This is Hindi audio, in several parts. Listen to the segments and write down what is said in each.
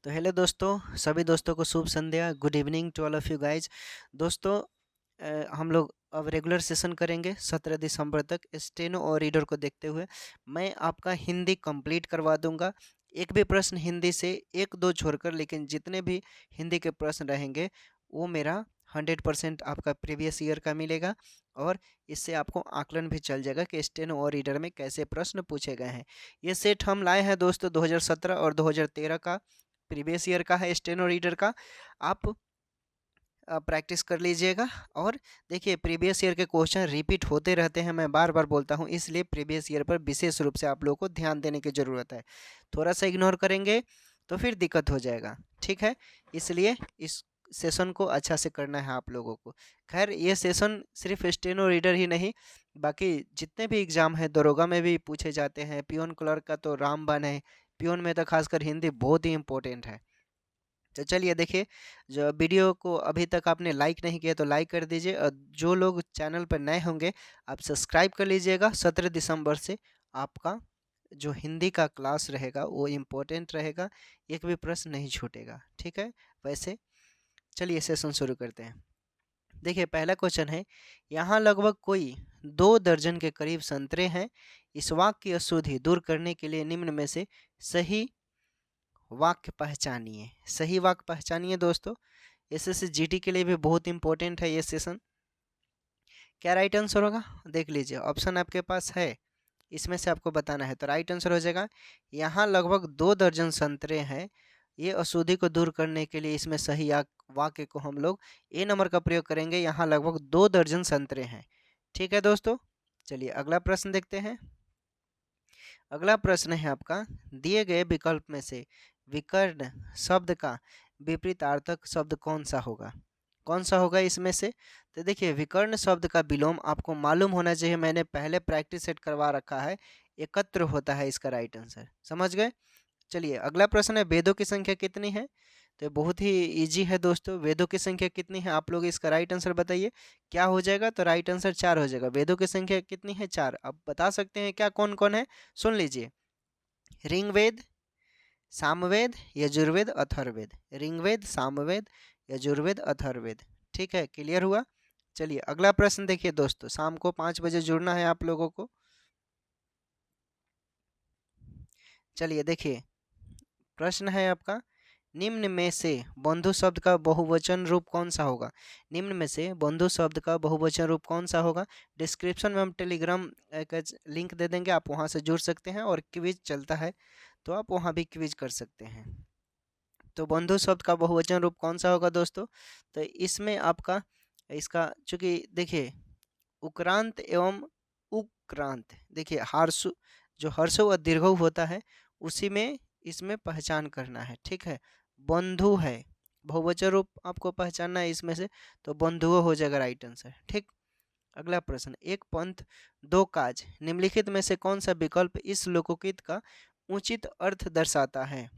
तो हेलो दोस्तों, सभी दोस्तों को शुभ संध्या। Good evening to all of you guys. दोस्तों, हम लोग अब रेगुलर सेशन करेंगे 17 दिसंबर तक। स्टेनो और रीडर को देखते हुए मैं आपका हिंदी कंप्लीट करवा दूंगा। एक भी प्रश्न हिंदी से एक दो छोड़कर, लेकिन जितने भी हिंदी के प्रश्न रहेंगे वो मेरा 100% आपका प्रीवियस ईयर का मिलेगा। और इससे आपको आकलन भी चल जाएगा कि स्टेनो और रीडर में कैसे प्रश्न पूछे गए हैं। ये सेट हम लाए हैं दोस्तों 2017 और 2013 का, प्रीवियस ईयर का है स्टेनो रीडर का। आप प्रैक्टिस कर लीजिएगा। और देखिए, प्रीवियस ईयर के क्वेश्चन रिपीट होते रहते हैं, मैं बार बार बोलता हूँ, इसलिए प्रीवियस ईयर पर विशेष रूप से आप लोगों को ध्यान देने की ज़रूरत है। थोड़ा सा इग्नोर करेंगे तो फिर दिक्कत हो जाएगा, ठीक है। इसलिए इस सेशन को अच्छा से करना है आप लोगों को। खैर, ये सेशन सिर्फ स्टेनो रीडर ही नहीं, बाकी जितने भी एग्ज़ाम है, दरोगा में भी पूछे जाते हैं, पियोन क्लर्क का तो रामबाण है, पियोन में तो खासकर हिंदी बहुत ही इम्पोर्टेंट है। तो चलिए देखिए, जो वीडियो को अभी तक आपने लाइक नहीं किया तो लाइक कर दीजिए, और जो लोग चैनल पर नए होंगे आप सब्सक्राइब कर लीजिएगा। 17 दिसंबर से आपका जो हिंदी का क्लास रहेगा वो इम्पोर्टेंट रहेगा, एक भी प्रश्न नहीं छूटेगा, ठीक है। वैसे चलिए सेशन शुरू करते हैं। देखिए, पहला क्वेश्चन है, यहाँ लगभग कोई 2 दर्जन के करीब संतरे हैं। इस वाक्य की अशुद्धि दूर करने के लिए निम्न में से सही वाक्य पहचानिए। सही वाक्य पहचानिए दोस्तों। एसएससी जीटी के लिए भी बहुत इंपॉर्टेंट है ये सेशन। क्या राइट आंसर होगा, देख लीजिए, ऑप्शन आपके पास है, इसमें से आपको बताना है। तो राइट आंसर हो जाएगा, यहाँ लगभग 2 दर्जन संतरे हैं। ये अशुद्धि को दूर करने के लिए इसमें सही वाक्य को हम लोग ए नंबर का प्रयोग करेंगे। यहाँ लगभग 2 दर्जन संतरे हैं, ठीक है दोस्तों। चलिए अगला प्रश्न देखते हैं। अगला प्रश्न है आपका, दिए गए विकल्प में से विकर्ण शब्द का विपरीतार्थक शब्द कौन सा होगा। कौन सा होगा इसमें से। तो देखिए, विकर्ण शब्द का विलोम आपको मालूम होना चाहिए, मैंने पहले प्रैक्टिस सेट करवा रखा है। एकत्र होता है इसका राइट आंसर, समझ गए। चलिए अगला प्रश्न है, वेदों की संख्या कितनी है। तो बहुत ही इजी है दोस्तों, वेदों की संख्या कितनी है, आप लोग इसका राइट आंसर बताइए क्या हो जाएगा। तो राइट आंसर 4 हो जाएगा। वेदों की संख्या कितनी है, 4। अब बता सकते हैं क्या, कौन कौन है, सुन लीजिए। ऋग्वेद, सामवेद, यजुर्वेद, अथर्ववेद। ऋग्वेद, सामवेद, यजुर्वेद, अथर्ववेद। ठीक है, क्लियर हुआ। चलिए अगला प्रश्न देखिए दोस्तों, शाम को 5 बजे जुड़ना है आप लोगों को। चलिए देखिए, प्रश्न है आपका, निम्न में से बंधु शब्द का बहुवचन रूप कौन सा होगा। निम्न में से बंधु शब्द का बहुवचन रूप कौन सा होगा। डिस्क्रिप्शन में हम टेलीग्राम का लिंक दे देंगे, आप वहां से जुड़ सकते हैं, और क्विज चलता है तो आप वहां भी क्विज कर सकते हैं। तो बंधु शब्द का बहुवचन रूप कौन सा होगा दोस्तों। तो इसमें आपका इसका, चूंकि देखिए, उक्रांत एवं उक्रांत, देखिए हर्षु, जो हर्षु और दीर्घउ होता है उसी में इसमें पहचान करना है, ठीक है। बंधु है, बहुवचन रूप आपको पहचानना है इसमें से, तो बंधुओ हो जाएगा राइट आंसर, ठीक। अगला प्रश्न, एक पंथ दो काज, निम्नलिखित में से कौन सा विकल्प इस लोकोकित का उचित अर्थ दर्शाता है।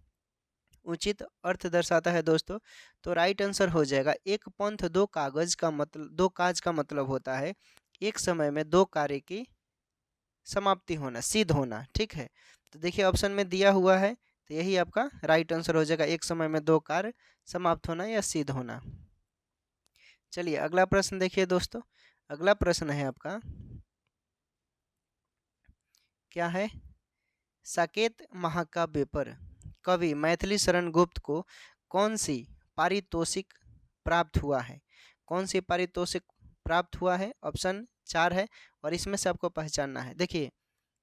उचित अर्थ दर्शाता है दोस्तों। तो राइट आंसर हो जाएगा, एक पंथ दो कागज का मतलब, दो काज का मतलब होता है एक समय में दो कार्य की समाप्ति होना, सिद्ध होना, ठीक है। तो देखिए ऑप्शन में दिया हुआ है, तो यही आपका राइट आंसर हो जाएगा, एक समय में दो कार्य समाप्त होना या सिद्ध होना। चलिए अगला प्रश्न देखिए दोस्तों। अगला प्रश्न है आपका, क्या है, साकेत महाकाव्य पर कवि मैथिली शरण गुप्त को कौन सी पारितोषिक प्राप्त हुआ है। कौन सी पारितोषिक प्राप्त हुआ है, ऑप्शन 4 है, और इसमें से आपको पहचानना है। देखिए,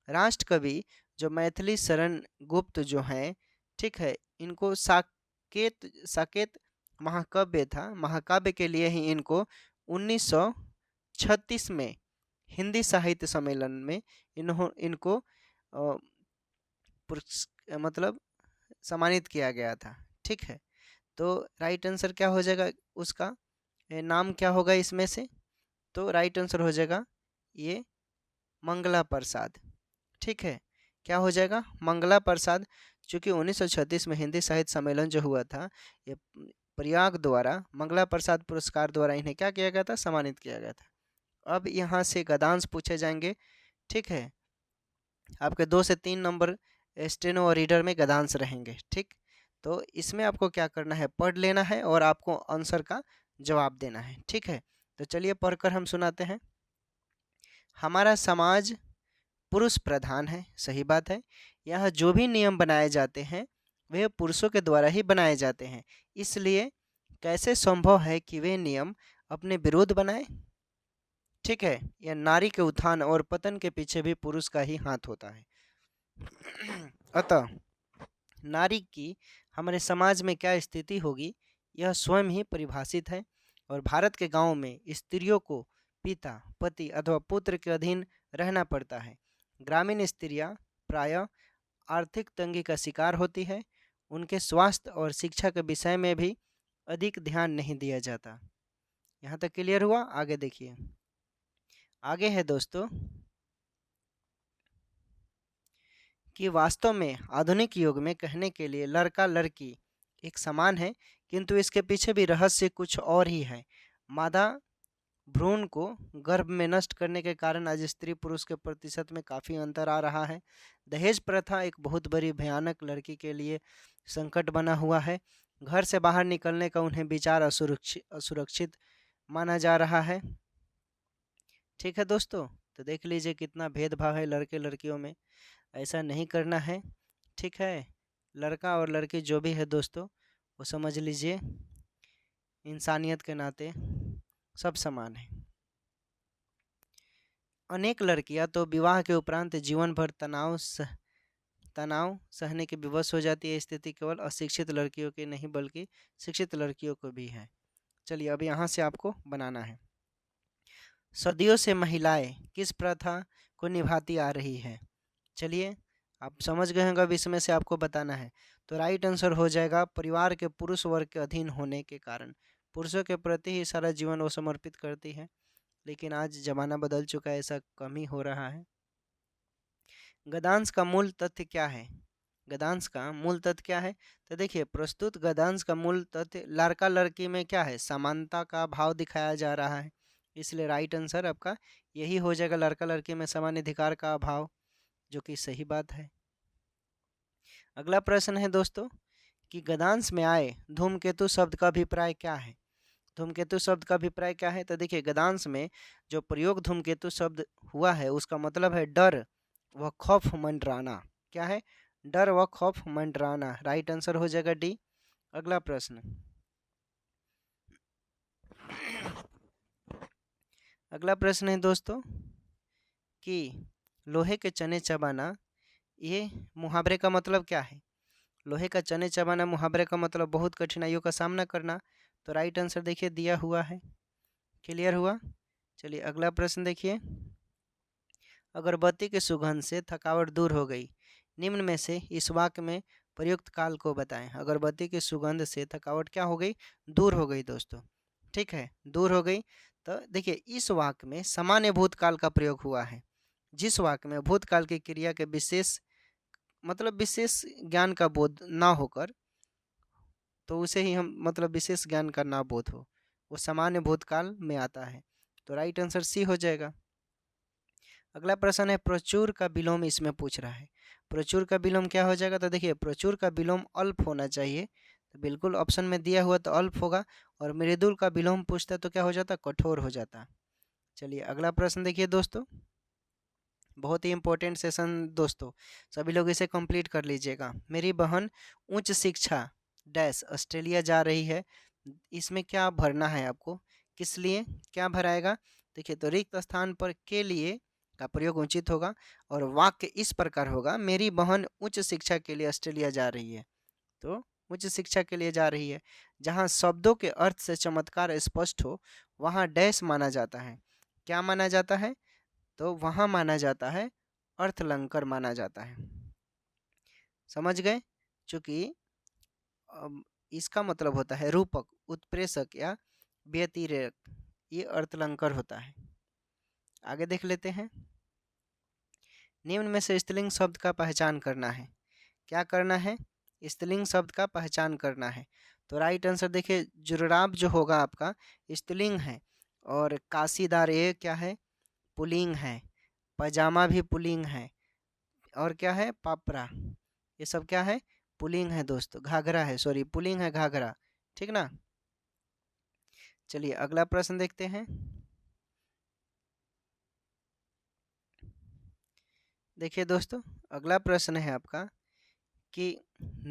राष्ट्र कवि जो मैथिली शरण गुप्त जो हैं, ठीक है, इनको साकेत साकेत महाकाव्य था, महाकाव्य के लिए ही इनको 1936 में हिंदी साहित्य सम्मेलन में इनको मतलब सम्मानित किया गया था, ठीक है। तो राइट आंसर क्या हो जाएगा उसका, नाम क्या होगा इसमें से। तो राइट आंसर हो जाएगा ये मंगला प्रसाद, ठीक है। क्या हो जाएगा, मंगला प्रसाद। चूँकि 1936 में हिंदी साहित्य सम्मेलन जो हुआ था, ये प्रयाग द्वारा मंगला प्रसाद पुरस्कार द्वारा इन्हें क्या किया गया था, सम्मानित किया गया था। अब यहाँ से गद्यांश पूछे जाएंगे, ठीक है। आपके 2 से 3 नंबर स्टेनो और रीडर में गद्यांश रहेंगे, ठीक। तो इसमें आपको क्या करना है, पढ़ लेना है और आपको आंसर का जवाब देना है। ठीक है, तो चलिए पढ़कर हम सुनाते हैं। हमारा समाज पुरुष प्रधान है, सही बात है। यहाँ जो भी नियम बनाए जाते हैं वे पुरुषों के द्वारा ही बनाए जाते हैं, इसलिए कैसे संभव है कि वे नियम अपने विरुद्ध बनाए। ठीक है, यह नारी के उत्थान और पतन के पीछे भी पुरुष का ही हाथ होता है। अतः नारी की हमारे समाज में क्या स्थिति होगी यह स्वयं ही परिभाषित है, और भारत के गांवों में स्त्रियों को पिता, पति अथवा पुत्र के अधीन रहना पड़ता है। ग्रामीण स्त्रियां प्रायः आर्थिक तंगी का शिकार होती है। उनके स्वास्थ्य और शिक्षा के विषय में भी अधिक ध्यान नहीं दिया जाता। यहाँ तक क्लियर हुआ? आगे देखिए, आगे है दोस्तों कि वास्तव में आधुनिक युग में कहने के लिए लड़का लड़की एक समान है, किंतु इसके पीछे भी रहस्य कुछ और ही है। मादा भ्रूण को गर्भ में नष्ट करने के कारण आज स्त्री पुरुष के प्रतिशत में काफ़ी अंतर आ रहा है। दहेज प्रथा एक बहुत बड़ी भयानक लड़की के लिए संकट बना हुआ है। घर से बाहर निकलने का उन्हें विचार असुरक्षित माना जा रहा है। ठीक है दोस्तों, तो देख लीजिए कितना भेदभाव है लड़के लड़कियों में। ऐसा नहीं करना है। ठीक है, लड़का और लड़की जो भी है दोस्तों, वो समझ लीजिए इंसानियत के नाते सब समान है। अनेक लड़कियां तो विवाह के उपरांत जीवन भर तनाव सहने के विवश हो जाती है। स्थिति केवल अशिक्षित लड़कियों की नहीं बल्कि शिक्षित लड़कियों को भी है। चलिए अब यहाँ से आपको बनाना है। सदियों से महिलाएं किस प्रथा को निभाती आ रही है। चलिए आप समझ गए होंगे, अब इसमें से आपको बताना है। तो राइट आंसर हो जाएगा परिवार के पुरुष वर्ग के अधीन होने के कारण। पुरुषों के प्रति ही सारा जीवन वो समर्पित करती है, लेकिन आज ज़माना बदल चुका है, ऐसा कम ही हो रहा है। गद्यांश का मूल तथ्य क्या है? गद्यांश का मूल तथ्य क्या है? तो देखिए प्रस्तुत गद्यांश का मूल तथ्य लड़का लड़की में क्या है, समानता का भाव दिखाया जा रहा है, इसलिए राइट आंसर आपका यही हो जाएगा, लड़का लड़की में समान अधिकार का अभाव, जो कि सही बात है। अगला प्रश्न है दोस्तों कि गद्यांश में आए धूमकेतु शब्द का अभिप्राय क्या है। धूमकेतु शब्द का अभिप्राय क्या है? तो देखिए गद्यांश में जो प्रयोग धूमकेतु शब्द हुआ है उसका मतलब है डर व खौफ मंडराना। क्या है? डर व खौफ मंडराना। राइट आंसर हो जाएगा डी। अगला प्रश्न, अगला प्रश्न है दोस्तों कि लोहे के चने चबाना, ये मुहावरे का मतलब क्या है? लोहे का चने चबाना मुहावरे का मतलब बहुत कठिनाइयों का सामना करना। तो राइट आंसर देखिए दिया हुआ है। क्लियर हुआ? चलिए अगला प्रश्न देखिए, अगरबत्ती के सुगंध से थकावट दूर हो गई, निम्न में से इस वाक्य में प्रयुक्त काल को बताएं। अगरबत्ती की सुगंध से थकावट क्या हो गई? दूर हो गई दोस्तों। ठीक है, दूर हो गई। तो देखिए इस वाक्य में सामान्य भूतकाल का प्रयोग हुआ है। जिस वाक्य में भूतकाल की क्रिया के विशेष मतलब विशेष ज्ञान का बोध ना होकर, तो उसे ही हम मतलब विशेष ज्ञान का ना बोध हो, वो सामान्य भूतकाल में आता है। तो राइट आंसर सी हो जाएगा। अगला प्रश्न है प्रचुर का विलोम, इसमें पूछ रहा है प्रचुर का विलोम क्या हो जाएगा। तो देखिए प्रचुर का विलोम अल्प होना चाहिए, तो बिल्कुल ऑप्शन में दिया हुआ तो अल्प होगा, और मृदुल का विलोम पूछता तो क्या हो जाता? कठोर हो जाता। चलिए अगला प्रश्न देखिए दोस्तों, बहुत ही इंपॉर्टेंट सेशन दोस्तों, सभी लोग इसे कंप्लीट कर लीजिएगा। मेरी बहन उच्च शिक्षा डैश ऑस्ट्रेलिया जा रही है, इसमें क्या भरना है आपको, किस लिए क्या भराएगा? देखिए तो रिक्त स्थान पर के लिए का प्रयोग उचित होगा, और वाक्य इस प्रकार होगा, मेरी बहन उच्च शिक्षा के लिए ऑस्ट्रेलिया जा रही है। तो उच्च शिक्षा के लिए जा रही है, जहाँ शब्दों के अर्थ से चमत्कार स्पष्ट हो वहाँ डैश माना जाता है। क्या माना जाता है? तो वहाँ माना जाता है अर्थलंकर माना जाता है। समझ गए? चूँकि इसका मतलब होता है रूपक, उत्प्रेषक या व्यतिरेक, ये अर्थलंकर होता है। आगे देख लेते हैं, निम्न में से स्त्रीलिंग शब्द का पहचान करना है। क्या करना है? स्त्रीलिंग शब्द का पहचान करना है। तो राइट आंसर देखिए जुर्राब जो होगा आपका स्त्रीलिंग है, और काशीदार ये क्या है? पुल्लिंग है। पजामा भी पुल्लिंग है, और क्या है? पापरा, ये सब क्या है? पुल्लिंग है दोस्तों, घाघरा है, सॉरी पुल्लिंग है घाघरा, ठीक ना। चलिए अगला प्रश्न देखते हैं। देखिए दोस्तों, अगला प्रश्न है आपका कि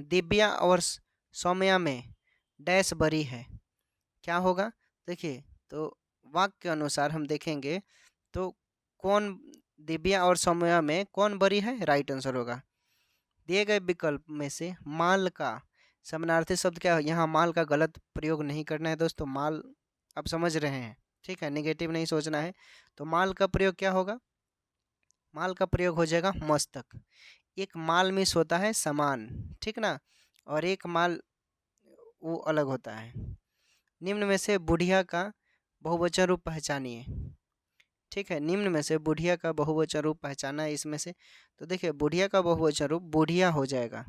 दिव्या और सौम्या में डैश बरी है, क्या होगा। देखिए, तो वाक्य के अनुसार हम देखेंगे तो कौन, दिव्या और सौम्या में कौन बरी है, राइट आंसर होगा। दिए गए विकल्प में से माल का समानार्थी शब्द क्या है। यहाँ माल का गलत प्रयोग नहीं करना है दोस्तों, माल आप समझ रहे हैं, ठीक है, नेगेटिव नहीं सोचना है। तो माल का प्रयोग क्या होगा, माल का प्रयोग हो जाएगा मस्तक। एक माल मिस होता है समान, ठीक ना, और एक माल वो अलग होता है। निम्न में से बुढ़िया का बहुवचन रूप पहचानिए, ठीक है, निम्न में से बुढ़िया का बहुवचन रूप पहचाना है इसमें से। तो देखिए बुढ़िया का बहुवचन रूप बुढ़िया हो जाएगा,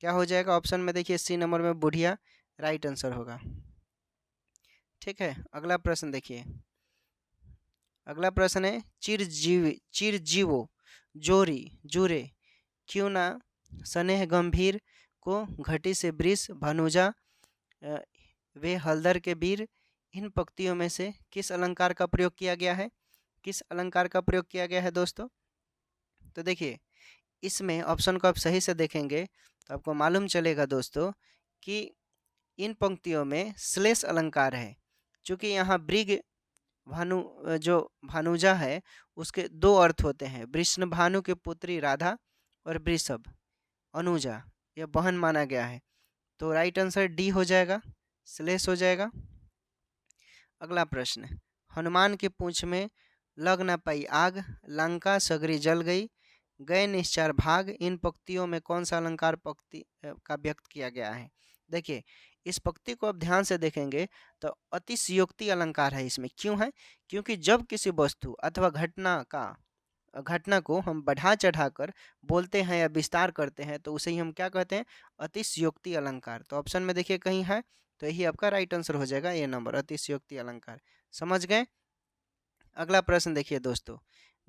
क्या हो जाएगा, ऑप्शन में देखिए सी नंबर में बुढ़िया राइट आंसर होगा, ठीक है। अगला प्रश्न देखिए, अगला प्रश्न है चिरजीवो जोरी जुरे क्यों ना स्नेह गंभीर को घटी से वृष भनुजा अ, वे हलदर के वीर, इन पंक्तियों में से किस अलंकार का प्रयोग किया गया है, किस अलंकार का प्रयोग किया गया है दोस्तों। तो देखिए इसमें ऑप्शन को आप सही से देखेंगे तो आपको मालूम चलेगा दोस्तों कि इन पंक्तियों में श्लेष अलंकार है। चूँकि यहाँ ब्रिग जो भानुजा है उसके दो अर्थ होते हैं, वृष्ण भानु की पुत्री राधा और वृषभ अनुजा, यह बहन माना गया है। तो राइट आंसर डी हो जाएगा, श्लेष हो जाएगा। अगला प्रश्न, हनुमान की पूंछ में लग न पाई आग, लंका सगरी जल गई, गए निश्चार भाग, इन पंक्तियों में कौन सा अलंकार पंक्ति का व्यक्त किया गया है। देखिए इस पंक्ति को आप ध्यान से देखेंगे तो अतिशयोक्ति अलंकार है इसमें, क्यों है, क्योंकि जब किसी वस्तु अथवा घटना को हम बढ़ा चढ़ाकर बोलते हैं या विस्तार करते हैं तो उसे ही हम क्या कहते हैं, अतिशयोक्ति अलंकार। तो ऑप्शन में देखिए कहीं है, तो यही आपका राइट आंसर हो जाएगा, ए नंबर अतिशयोक्ति अलंकार। समझ गए। अगला प्रश्न देखिए दोस्तों,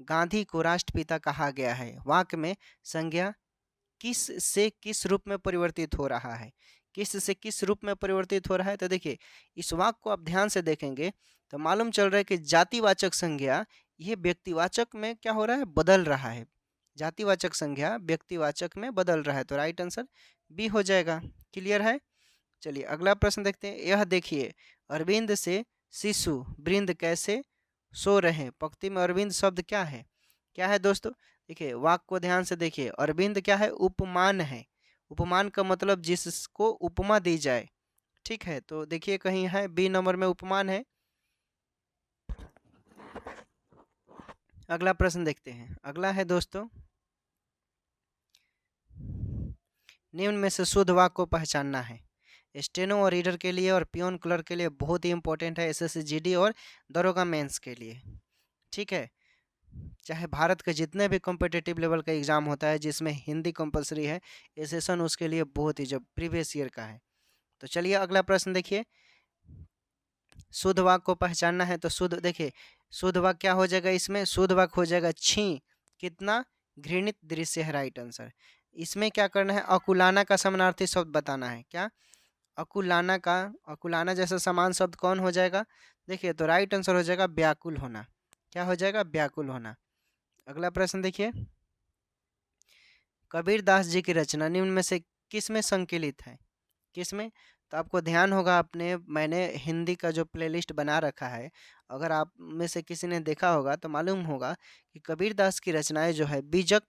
गांधी को राष्ट्रपिता कहा गया है, वाक्य में संज्ञा किस से किस रूप में परिवर्तित हो रहा है, किस से किस रूप में परिवर्तित हो रहा है। तो देखिए इस वाक्य को आप ध्यान से देखेंगे तो मालूम चल रहा है कि जातिवाचक संज्ञा ये व्यक्तिवाचक में क्या हो रहा है, बदल रहा है, जातिवाचक संज्ञा व्यक्तिवाचक में बदल रहा है। तो राइट आंसर बी हो जाएगा। क्लियर है। चलिए अगला प्रश्न देखते हैं। यह देखिए अरविंद से शिशु वृंद कैसे सो रहे, पंक्ति में अरविंद शब्द क्या है दोस्तों। देखिए वाक्य को ध्यान से देखिए, अरविंद क्या है, उपमान है, उपमान का मतलब जिसको उपमा दी जाए, ठीक है। तो देखिए कहीं है बी नंबर में उपमान है। अगला प्रश्न देखते हैं। अगला है दोस्तों, निम्न में से शुद्ध वाक्य को पहचानना है। स्टेनो और रीडर के लिए और पियोन क्लर्क के लिए बहुत ही इंपॉर्टेंट है, एसएससी जीडी और दरोगा मेंस के लिए, ठीक है। चाहे भारत के जितने भी कॉम्पिटिटिव लेवल का एग्जाम होता है जिसमें हिंदी कंपलसरी है, ये सेशन उसके लिए बहुत ही जब प्रीवियस ईयर का है। तो चलिए अगला प्रश्न देखिए, शुद्ध वाक्य को पहचानना है। तो शुद्ध देखिए, शुद्ध वाक्य क्या हो जाएगा, इसमें शुद्ध वाक्य हो जाएगा छी कितना घृणित दृश्य है, राइट आंसर। इसमें क्या करना है, अकुलाना का समानार्थी शब्द बताना है, क्या अकुलाना का, अकुलाना जैसा समान शब्द कौन हो जाएगा। देखिए तो राइट आंसर हो जाएगा व्याकुल होना, क्या हो जाएगा, व्याकुल होना। अगला प्रश्न देखिए, कबीर दास जी की रचना निम्न में से किस में संकलित है, किस में। तो आपको ध्यान होगा, आपने मैंने हिंदी का जो प्लेलिस्ट बना रखा है, अगर आप में से किसी ने देखा होगा तो मालूम होगा कि कबीर दास की रचनाएं जो है बीजक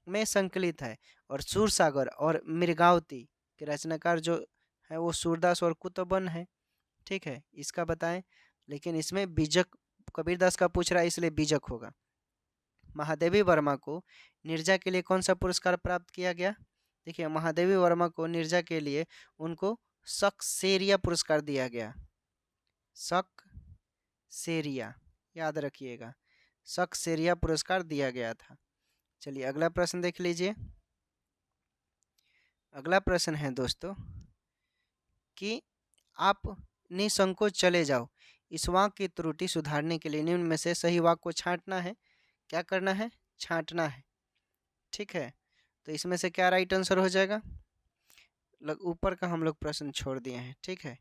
में संकलित है, और सूरसागर और मृगावती के रचनाकार जो है वो सूरदास और कुतुबन है, ठीक है, इसका बताएं। लेकिन इसमें बीजक कबीरदास का पूछ रहा है इसलिए बीजक होगा। महादेवी वर्मा को निर्जा के लिए कौन सा पुरस्कार प्राप्त किया गया। देखिए महादेवी वर्मा को निर्जा के लिए उनको सक्सेरिया पुरस्कार दिया गया, सक्सेरिया याद रखिएगा, सक्सेरिया पुरस्कार दिया गया था। चलिए अगला प्रश्न देख लीजिए। अगला प्रश्न है दोस्तों कि आप निसंकोच चले जाओ, इस वाक्य की त्रुटि सुधारने के लिए निम्न में से सही वाक्य को छांटना है, क्या करना है, छांटना है, ठीक है। तो इसमें से क्या राइट आंसर हो जाएगा, ऊपर का हम लोग प्रश्न छोड़ दिए हैं, ठीक है।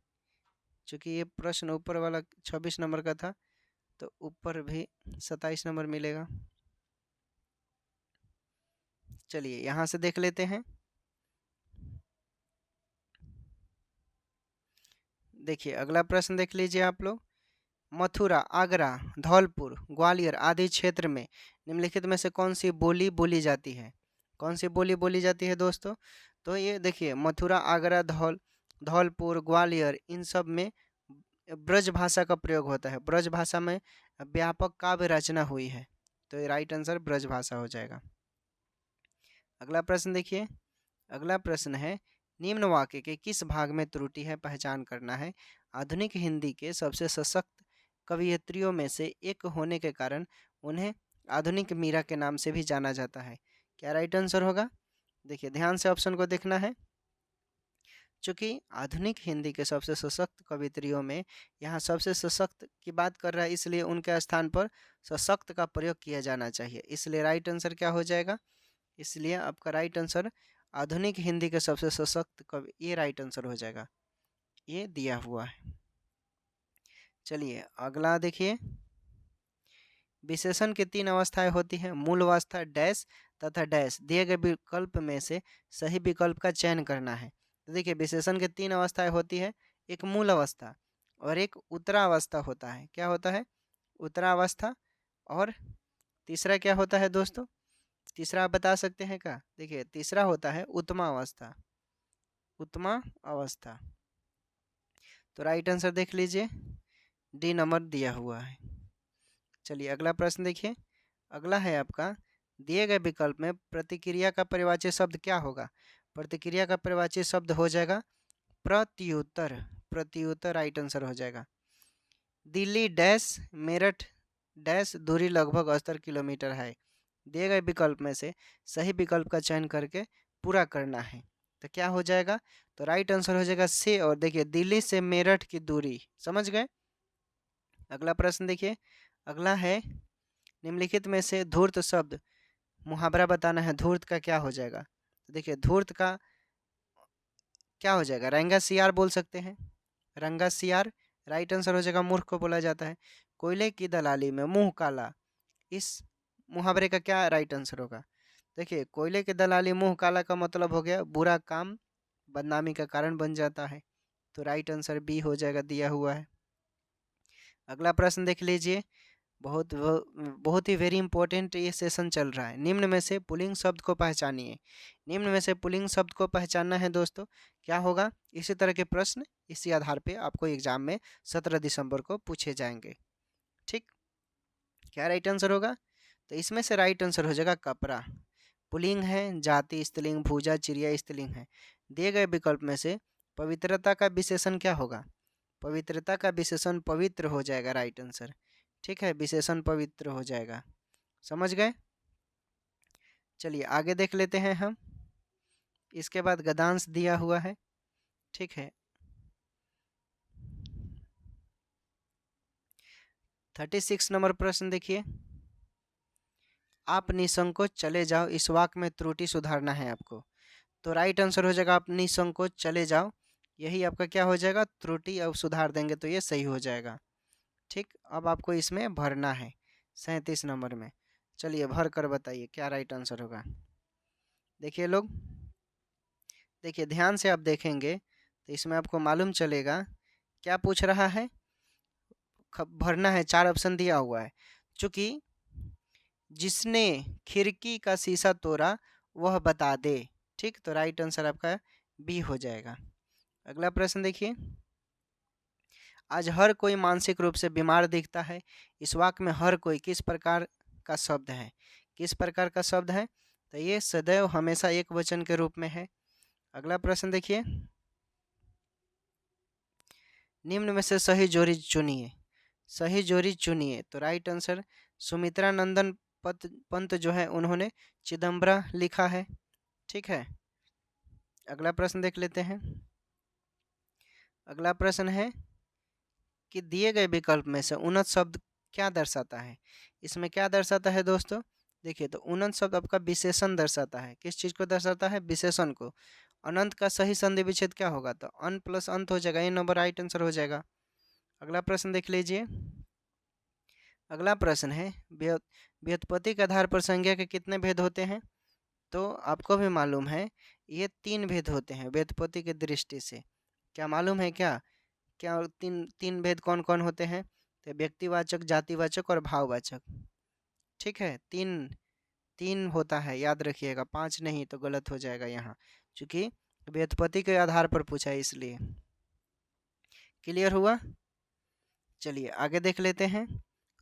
चूँकि ये प्रश्न ऊपर वाला 26 नंबर का था, तो ऊपर भी 27 नंबर मिलेगा। चलिए यहाँ से देख लेते हैं। देखिए अगला प्रश्न देख लीजिए आप लोग। मथुरा, आगरा, धौलपुर, ग्वालियर आदि क्षेत्र में निम्नलिखित में से कौन सी बोली बोली जाती है? कौन सी बोली बोली जाती है दोस्तों? तो ये देखिए मथुरा, आगरा, धौलपुर, ग्वालियर, इन सब में ब्रज भाषा का प्रयोग होता है। ब्रज भाषा में व्यापक काव्य रचना हुई है, तो ये राइट आंसर ब्रज भाषा हो जाएगा। अगला प्रश्न देखिए। अगला प्रश्न है, निम्न वाक्य के किस भाग में त्रुटि है पहचान करना है। आधुनिक हिंदी के सबसे सशक्त कवयित्रियों में से एक होने के कारण उन्हें आधुनिक मीरा के नाम से भी जाना जाता है। क्या राइट आंसर होगा? देखिए ध्यान से ऑप्शन को देखना है। चूँकि आधुनिक हिंदी के सबसे सशक्त कवयित्रियों में यहाँ सबसे सशक्त की बात कर रहा है, इसलिए उनके स्थान पर सशक्त का प्रयोग किया जाना चाहिए, इसलिए राइट आंसर क्या हो जाएगा? इसलिए आपका राइट आंसर आधुनिक हिंदी के सबसे सशक्त कवि, ये राइट आंसर हो जाएगा, ये दिया हुआ है। चलिए अगला देखिए। विशेषण की 3 अवस्थाएं होती हैं, मूल अवस्था, डैश तथा डैश। दिए गए विकल्प में से सही विकल्प का चयन करना है। तो देखिए विशेषण की 3 अवस्थाएं होती है, एक मूल अवस्था और एक उत्तरावस्था होता है। क्या होता है? उत्तरावस्था। और तीसरा क्या होता है दोस्तों? तीसरा आप बता सकते हैं क्या? देखिए तीसरा होता है उत्तमा अवस्था, उत्तमा अवस्था। तो राइट आंसर देख लीजिए, डी नंबर दिया हुआ है। चलिए अगला प्रश्न देखिए। अगला है आपका, दिए गए विकल्प में प्रतिक्रिया का परिवाची शब्द क्या होगा? प्रतिक्रिया का परिवाची शब्द हो जाएगा प्रत्युत्तर। प्रत्युत्तर राइट आंसर हो जाएगा। दिल्ली डैश मेरठ डैश दूरी लगभग 70 किलोमीटर है। दिए गए विकल्प में से सही विकल्प का चयन करके पूरा करना है, तो क्या हो जाएगा? तो राइट आंसर हो जाएगा से। और देखिए दिल्ली से मेरठ की दूरी, समझ गए। अगला प्रश्न देखिए। अगला है, निम्नलिखित में से धूर्त शब्द मुहावरा बताना है, धूर्त का क्या हो जाएगा? तो देखिए धूर्त का क्या हो जाएगा? रंगा सियार बोल सकते हैं, रंगा सियार राइट आंसर हो जाएगा। मूर्ख को बोला जाता है। कोयले की दलाली में मुंह काला, इस मुहावरे का क्या राइट आंसर होगा? देखिए कोयले की दलाली मुंह काला का मतलब हो गया बुरा काम बदनामी का कारण बन जाता है, तो राइट आंसर बी हो जाएगा, दिया हुआ है। अगला प्रश्न देख लीजिए। बहुत ही वेरी इंपॉर्टेंट ये सेशन चल रहा है। निम्न में से पुल्लिंग शब्द को पहचानिए। निम्न में से पुल्लिंग शब्द को पहचानना है दोस्तों। क्या होगा? इसी तरह के प्रश्न इसी आधार पे आपको एग्जाम में 17 दिसंबर को पूछे जाएंगे, ठीक। क्या राइट आंसर होगा? तो इसमें से राइट आंसर हो जाएगा कपड़ा। पुल्लिंग है, जाति स्त्रीलिंग, भूजा चिड़िया स्त्रीलिंग है। दिए गए विकल्प में से पवित्रता का विशेषण क्या होगा? पवित्रता का विशेषण पवित्र हो जाएगा, राइट आंसर, ठीक है। विशेषण पवित्र हो जाएगा, समझ गए। चलिए आगे देख लेते हैं हम। इसके बाद गद्यांश दिया हुआ है, ठीक है। 36 नंबर प्रश्न देखिए। आप निसंकोच चले जाओ, इस वाक्य में त्रुटि सुधारना है आपको। तो राइट आंसर हो जाएगा आप निसंकोच चले जाओ, यही आपका क्या हो जाएगा? त्रुटि। अब सुधार देंगे तो ये सही हो जाएगा, ठीक। अब आपको इसमें भरना है 37 नंबर में। चलिए भर कर बताइए क्या राइट आंसर होगा। देखिए लोग, देखिए ध्यान से आप देखेंगे तो इसमें आपको मालूम चलेगा क्या पूछ रहा है। भरना है, 4 ऑप्शन दिया हुआ है। चूंकि जिसने खिड़की का शीशा तोड़ा वह बता दे, ठीक। तो राइट आंसर आपका बी हो जाएगा। अगला प्रश्न देखिए। आज हर कोई मानसिक रूप से बीमार दिखता है, इस वाक्य में हर कोई किस प्रकार का शब्द है? किस प्रकार का शब्द है? तो ये सदैव हमेशा एक वचन के रूप में है। अगला प्रश्न देखिए। निम्न में से सही जोड़ी चुनिए, सही जोड़ी चुनिए। तो राइट आंसर सुमित्रा नंदन पंत जो है उन्होंने चिदम्बरा लिखा है, ठीक है। अगला प्रश्न देख लेते हैं। अगला प्रश्न है कि दिए गए विकल्प में से उन्नत शब्द क्या दर्शाता है? इसमें क्या दर्शाता है दोस्तों? देखिए तो उन्नत शब्द आपका विशेषण दर्शाता है। किस चीज़ को दर्शाता है? विशेषण को। अनंत का सही संधि विच्छेद क्या होगा? तो अन प्लस अंत हो जाएगा, ये नंबर राइट आंसर हो जाएगा। अगला प्रश्न देख लीजिए। अगला प्रश्न है व्युत्पत्ति के आधार पर संज्ञा के कितने भेद होते हैं? तो आपको भी मालूम है, ये 3 भेद होते हैं व्युत्पत्ति की दृष्टि से। क्या मालूम है क्या? क्या तीन तीन भेद कौन कौन होते हैं? तो व्यक्तिवाचक, जातिवाचक और भाववाचक। ठीक है, तीन तीन होता है, याद रखिएगा, 5 नहीं तो गलत हो जाएगा यहाँ, क्योंकि व्युत्पत्ति के आधार पर पूछा है इसलिए। क्लियर हुआ? चलिए आगे देख लेते हैं।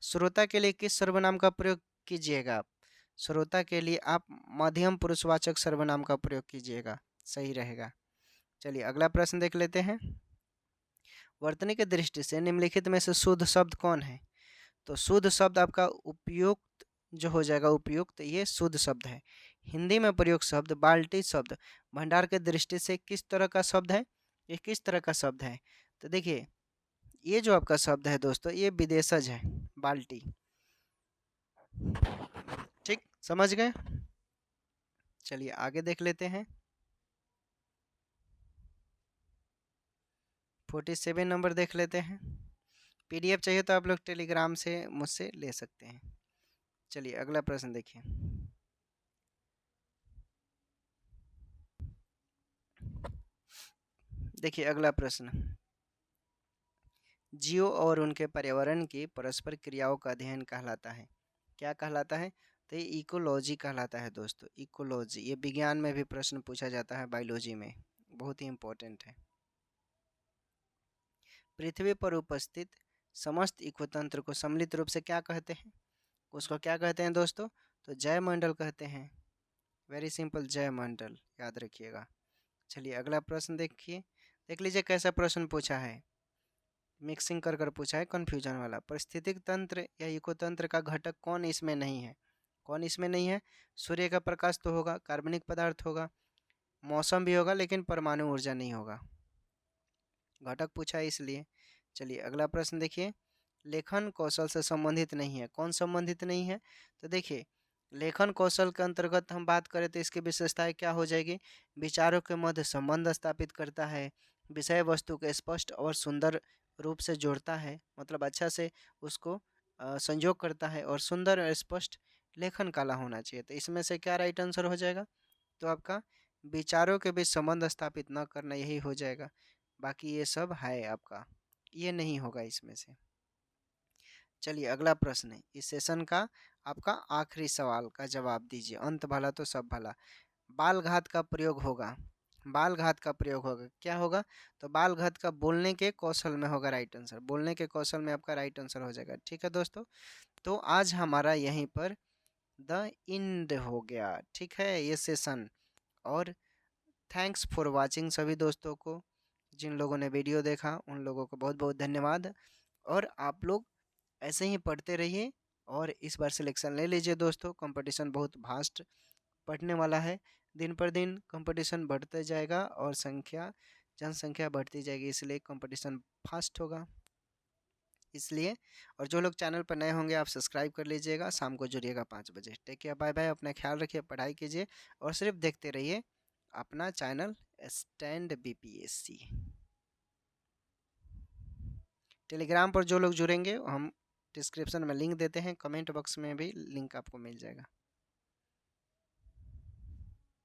श्रोता के लिए किस सर्वनाम का प्रयोग कीजिएगा आप? श्रोता के लिए आप मध्यम पुरुषवाचक सर्वनाम का प्रयोग कीजिएगा, सही रहेगा। चलिए अगला प्रश्न देख लेते हैं। वर्तनी की दृष्टि से निम्नलिखित में से शुद्ध शब्द कौन है? तो शुद्ध शब्द आपका उपयुक्त जो हो जाएगा, उपयुक्त ये शुद्ध शब्द है। हिंदी में प्रयोग शब्द बाल्टी शब्द भंडार के दृष्टि से किस तरह का शब्द है? ये किस तरह का शब्द है? तो देखिए, ये जो आपका शब्द है दोस्तों, ये विदेशज है, बाल्टी। ठीक, समझ गए? चलिए आगे देख लेते हैं। 47 नंबर देख लेते हैं। पीडीएफ चाहिए तो आप लोग टेलीग्राम से मुझसे ले सकते हैं। चलिए अगला प्रश्न देखिए। देखिए अगला प्रश्न, जीव और उनके पर्यावरण की परस्पर क्रियाओं का अध्ययन कहलाता है। क्या कहलाता है? तो ये इकोलॉजी कहलाता है दोस्तों, इकोलॉजी। ये विज्ञान में भी प्रश्न पूछा जाता है, बायोलॉजी में, बहुत ही इंपॉर्टेंट है। पृथ्वी पर उपस्थित समस्त इकोतंत्र को सम्मिलित रूप से क्या कहते हैं? उसको क्या कहते हैं दोस्तों? तो जैवमंडल कहते हैं। वेरी सिंपल, जैवमंडल, याद रखिएगा। चलिए अगला प्रश्न देखिए, देख लीजिए कैसा प्रश्न पूछा है, मिक्सिंग कर कर पूछा है, कन्फ्यूजन वाला। परिस्थितिक तंत्र या इकोतंत्र का घटक कौन इसमें नहीं है? कौन इसमें नहीं है? सूर्य का प्रकाश तो होगा, कार्बनिक पदार्थ होगा, मौसम भी होगा, लेकिन परमाणु ऊर्जा नहीं होगा। घटक पूछा है इसलिए। चलिए अगला प्रश्न देखिए, लेखन कौशल से संबंधित नहीं है। कौन संबंधित नहीं है? तो देखिए, लेखन कौशल के अंतर्गत हम बात करें तो इसकी विशेषताएं क्या हो जाएगी? विचारों के मध्य संबंध स्थापित करता है, विषय वस्तु को स्पष्ट और सुंदर रूप से जोड़ता है, मतलब अच्छा से उसको संयोग करता है, और सुंदर और स्पष्ट लेखन कला होना चाहिए। तो इसमें से क्या राइट आंसर हो जाएगा? तो आपका विचारों के बीच संबंध स्थापित न करना, यही हो जाएगा। बाकी ये सब है आपका, ये नहीं होगा इसमें से। चलिए अगला प्रश्न है इस सेशन का, आपका आखिरी सवाल का जवाब दीजिए। अंत भला तो सब भला। बाल घात का प्रयोग होगा, बाल घात का प्रयोग होगा, क्या होगा? तो बाल घात का बोलने के कौशल में होगा राइट आंसर, बोलने के कौशल में आपका राइट आंसर हो जाएगा। ठीक है दोस्तों, तो आज हमारा यहीं पर द इंड हो गया। ठीक है ये सेशन, और थैंक्स फॉर वाचिंग सभी दोस्तों को। जिन लोगों ने वीडियो देखा उन लोगों को बहुत बहुत धन्यवाद। और आप लोग ऐसे ही पढ़ते रहिए और इस बार सिलेक्शन ले लीजिए दोस्तों। कंपटीशन बहुत भास्ट बढ़ने वाला है, दिन पर दिन कंपटीशन बढ़ते जाएगा और जनसंख्या बढ़ती जाएगी, इसलिए कंपटीशन फास्ट होगा इसलिए। और जो लोग चैनल पर नए होंगे आप सब्सक्राइब कर लीजिएगा, शाम को जुड़िएगा 5 बजे। टेक केयर, बाय बाय, अपना ख्याल रखिए, पढ़ाई कीजिए और सिर्फ देखते रहिए अपना चैनल स्टैंड बीपीएससी। टेलीग्राम पर जो लोग जुड़ेंगे हम डिस्क्रिप्शन में लिंक देते हैं, कमेंट बॉक्स में भी लिंक आपको मिल जाएगा।